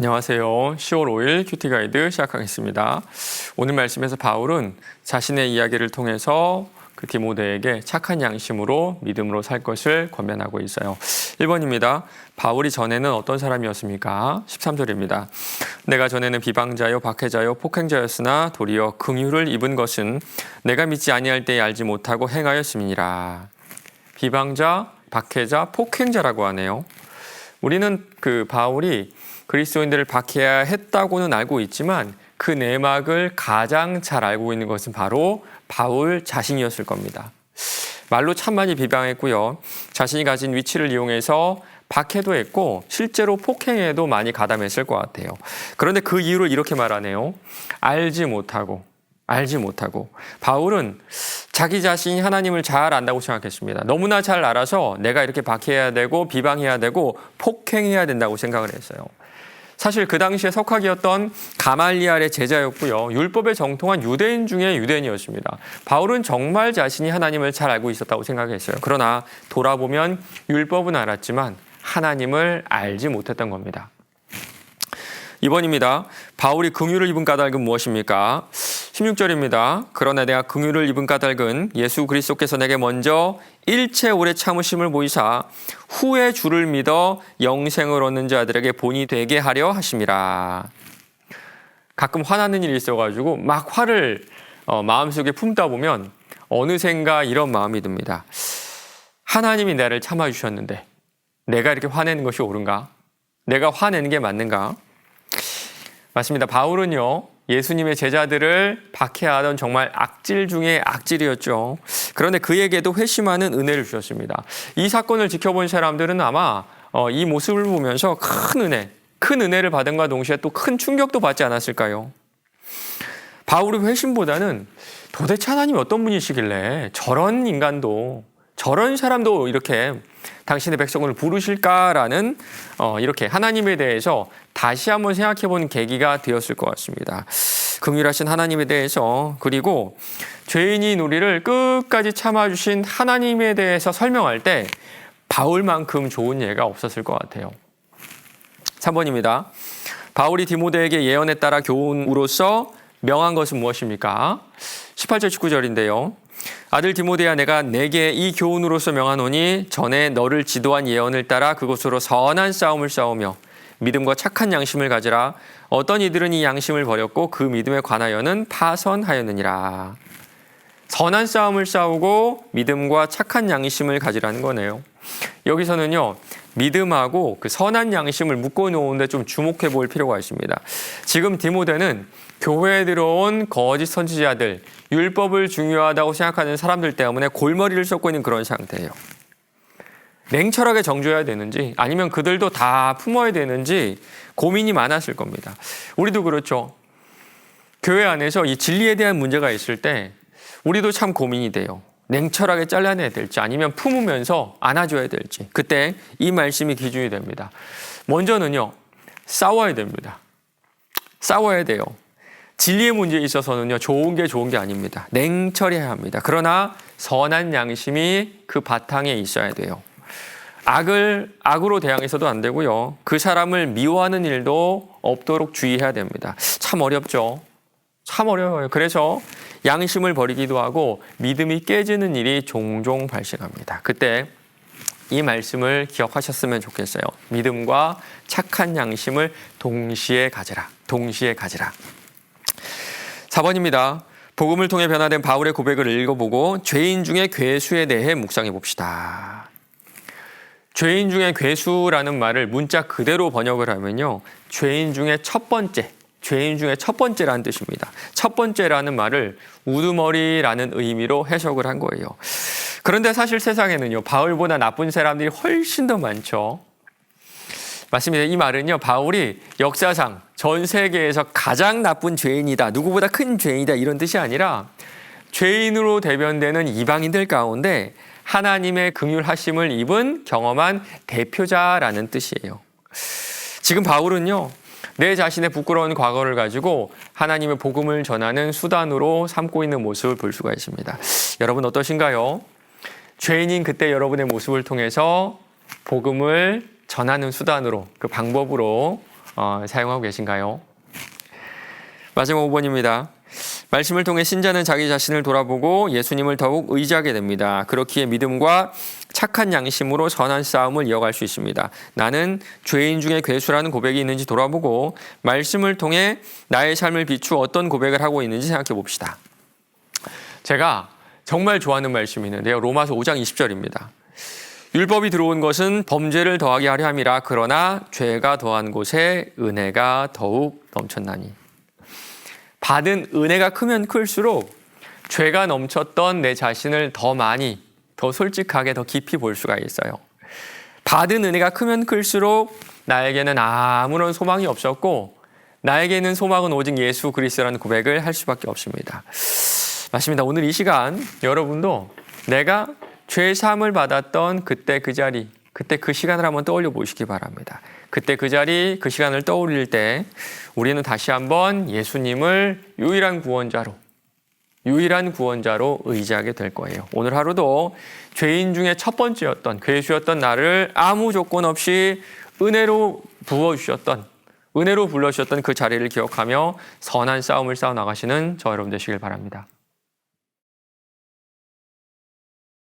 안녕하세요. 10월 5일 큐티 가이드 시작하겠습니다. 오늘 말씀에서 바울은 자신의 이야기를 통해서 그 디모데에게 착한 양심으로 믿음으로 살 것을 권면하고 있어요. 1번입니다. 바울이 전에는 어떤 사람이었습니까? 13절입니다. 내가 전에는 비방자요 박해자요 폭행자였으나 도리어 긍휼을 입은 것은 내가 믿지 아니할 때에 알지 못하고 행하였음이니라. 비방자, 박해자, 폭행자라고 하네요. 우리는 바울이 그리스도인들을 박해야 했다고는 알고 있지만 그 내막을 가장 잘 알고 있는 것은 바로 바울 자신이었을 겁니다. 말로 참 많이 비방했고요. 자신이 가진 위치를 이용해서 박해도 했고 실제로 폭행에도 많이 가담했을 것 같아요. 그런데 그 이유를 이렇게 말하네요. 알지 못하고. 바울은 자기 자신이 하나님을 잘 안다고 생각했습니다. 너무나 잘 알아서 내가 이렇게 박해해야 되고 비방해야 되고 폭행해야 된다고 생각을 했어요. 사실 그 당시에 석학이었던 가말리알의 제자였고요. 율법에 정통한 유대인 중에 유대인이었습니다. 바울은 정말 자신이 하나님을 잘 알고 있었다고 생각했어요. 그러나 돌아보면 율법은 알았지만 하나님을 알지 못했던 겁니다. 2번입니다. 바울이 긍휼을 입은 까닭은 무엇입니까? 16절입니다. 그러나 내가 긍휼을 입은 까닭은 예수 그리스도께서 내게 먼저 일체 오래 참으심을 보이사 후에 주를 믿어 영생을 얻는 자들에게 본이 되게 하려 하심이라. 가끔 화나는 일이 있어가지고 막 화를 마음속에 품다 보면 어느샌가 이런 마음이 듭니다. 하나님이 나를 참아주셨는데 내가 이렇게 화내는 것이 옳은가? 내가 화내는 게 맞는가? 맞습니다. 바울은요, 예수님의 제자들을 박해하던 정말 악질 중에 악질이었죠. 그런데 그에게도 회심하는 은혜를 주셨습니다. 이 사건을 지켜본 사람들은 아마 이 모습을 보면서 큰 은혜를 받은과 동시에 또 큰 충격도 받지 않았을까요? 바울의 회심보다는 도대체 하나님이 어떤 분이시길래 저런 인간도 저런 사람도 이렇게 당신의 백성을 부르실까라는 이렇게 하나님에 대해서 다시 한번 생각해 보는 계기가 되었을 것 같습니다. 긍휼하신 하나님에 대해서, 그리고 죄인인 우리를 끝까지 참아주신 하나님에 대해서 설명할 때 바울만큼 좋은 예가 없었을 것 같아요. 3번입니다. 바울이 디모데에게 예언에 따라 교훈으로서 명한 것은 무엇입니까? 18절 19절인데요. 아들 디모데야, 내가 내게 이 교훈으로서 명하노니 전에 너를 지도한 예언을 따라 그것으로 선한 싸움을 싸우며 믿음과 착한 양심을 가지라. 어떤 이들은 이 양심을 버렸고 그 믿음에 관하여는 파선하였느니라. 선한 싸움을 싸우고 믿음과 착한 양심을 가지라는 거네요. 여기서는요, 믿음하고 그 선한 양심을 묶어 놓은데 좀 주목해 볼 필요가 있습니다. 지금 디모데는 교회에 들어온 거짓 선지자들, 율법을 중요하다고 생각하는 사람들 때문에 골머리를 썩고 있는 그런 상태예요. 냉철하게 정죄해야 되는지 아니면 그들도 다 품어야 되는지 고민이 많았을 겁니다. 우리도 그렇죠. 교회 안에서 이 진리에 대한 문제가 있을 때 우리도 참 고민이 돼요. 냉철하게 잘라내야 될지 아니면 품으면서 안아줘야 될지. 그때 이 말씀이 기준이 됩니다. 먼저는요, 싸워야 됩니다. 싸워야 돼요. 진리의 문제에 있어서는요, 좋은 게 아닙니다. 냉철해야 합니다. 그러나 선한 양심이 그 바탕에 있어야 돼요. 악을 악으로 대항해서도 안 되고요. 그 사람을 미워하는 일도 없도록 주의해야 됩니다. 참 어렵죠. 참 어려워요. 그래서 양심을 버리기도 하고 믿음이 깨지는 일이 종종 발생합니다. 그때 이 말씀을 기억하셨으면 좋겠어요. 믿음과 착한 양심을 동시에 가지라. 4번입니다. 복음을 통해 변화된 바울의 고백을 읽어보고 죄인 중에 괴수에 대해 묵상해 봅시다. 죄인 중에 괴수라는 말을 문자 그대로 번역을 하면요, 죄인 중에 첫 번째라는 뜻입니다. 첫 번째라는 말을 우두머리라는 의미로 해석을 한 거예요. 그런데 사실 세상에는요, 바울보다 나쁜 사람들이 훨씬 더 많죠. 맞습니다. 이 말은요, 바울이 역사상 전 세계에서 가장 나쁜 죄인이다, 누구보다 큰 죄인이다, 이런 뜻이 아니라 죄인으로 대변되는 이방인들 가운데 하나님의 긍휼하심을 입은 경험한 대표자라는 뜻이에요. 지금 바울은요, 내 자신의 부끄러운 과거를 가지고 하나님의 복음을 전하는 수단으로 삼고 있는 모습을 볼 수가 있습니다. 여러분 어떠신가요? 죄인인 그때 여러분의 모습을 통해서 복음을 전하는 수단으로, 그 방법으로 사용하고 계신가요? 마지막 5번입니다. 말씀을 통해 신자는 자기 자신을 돌아보고 예수님을 더욱 의지하게 됩니다. 그렇기에 믿음과 착한 양심으로 선한 싸움을 이어갈 수 있습니다. 나는 죄인 중에 괴수라는 고백이 있는지 돌아보고 말씀을 통해 나의 삶을 비추어 어떤 고백을 하고 있는지 생각해 봅시다. 제가 정말 좋아하는 말씀이 있는데요. 로마서 5장 20절입니다. 율법이 들어온 것은 범죄를 더하게 하려 함이라. 그러나 죄가 더한 곳에 은혜가 더욱 넘쳤나니. 받은 은혜가 크면 클수록 죄가 넘쳤던 내 자신을 더 많이, 더 솔직하게, 더 깊이 볼 수가 있어요. 받은 은혜가 크면 클수록 나에게는 아무런 소망이 없었고 나에게는 소망은 오직 예수 그리스도라는 고백을 할 수밖에 없습니다. 맞습니다. 오늘 이 시간 여러분도 내가 죄 사함을 받았던 그때 그 자리, 그때 그 시간을 한번 떠올려 보시기 바랍니다. 그때 그 자리, 그 시간을 떠올릴 때 우리는 다시 한번 예수님을 유일한 구원자로 의지하게 될 거예요. 오늘 하루도 죄인 중에 첫 번째였던, 괴수였던 나를 아무 조건 없이 은혜로 불러주셨던 그 자리를 기억하며 선한 싸움을 싸워 나가시는 저 여러분 되시길 바랍니다.